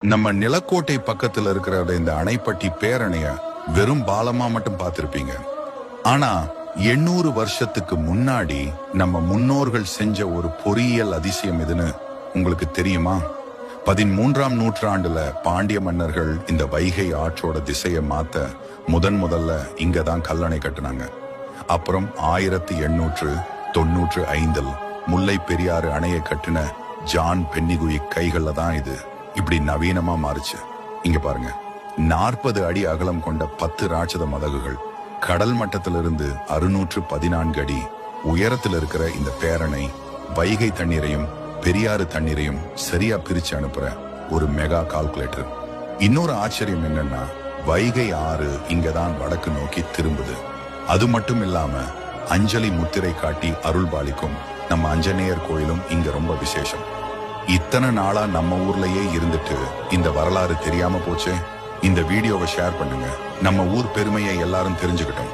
நம்ம நிலக்கோட்டை பக்கத்துல இருக்கிற இந்த அணைப்பட்டி பேரணைய வெறும் பாலமா மட்டும் பார்த்திருப்பீங்க. ஆனா 800 வருஷத்துக்கு முன்னாடி நம்ம முன்னோர்கள் செஞ்ச ஒரு பொறியியல் அதிசயம் எதுன்னு உங்களுக்கு தெரியுமா? 13ஆம் நூற்றாண்டுல பாண்டிய மன்னர்கள் இந்த வைகை ஆற்றோட திசையை மாத்த முதல்ல இங்கதான் கல்லணை கட்டுனாங்க. அப்புறம் 1895 முல்லை பெரியாறு அணையை கட்டின ஜான் பென்னிகுயிக் கைகள்ல தான் இது இப்படி நவீனமா மாறுச்சு. இங்க பாருங்க, 40 அடி அகலம் கொண்ட 10 ராட்சத மதகுகள், கடல் மட்டத்திலிருந்து 614 அடி உயரத்தில் இருக்கிற இந்த பேரணை வைகை தண்ணீரையும் பெரியாறு தண்ணீரையும் சரியா பிரிச்சு அனுப்புற ஒரு மெகா கால்குலேட்டர். இன்னொரு ஆச்சரியம் என்னன்னா, வைகை ஆறு இங்கதான் வடக்கு நோக்கி திரும்புது. அது மட்டும் இல்லாம அஞ்சலி முத்திரை காட்டி அருள் பாலிக்கும் நம்ம அஞ்சநேயர் கோயிலும் இங்க ரொம்ப விசேஷம். இத்தனை நாளா நம்ம ஊர்லயே இருந்துட்டு இந்த வரலாறு தெரியாம போச்சே. இந்த வீடியோவை ஷேர் பண்ணுங்க, நம்ம ஊர் பெருமையை எல்லாரும் தெரிஞ்சுக்கிட்டோம்.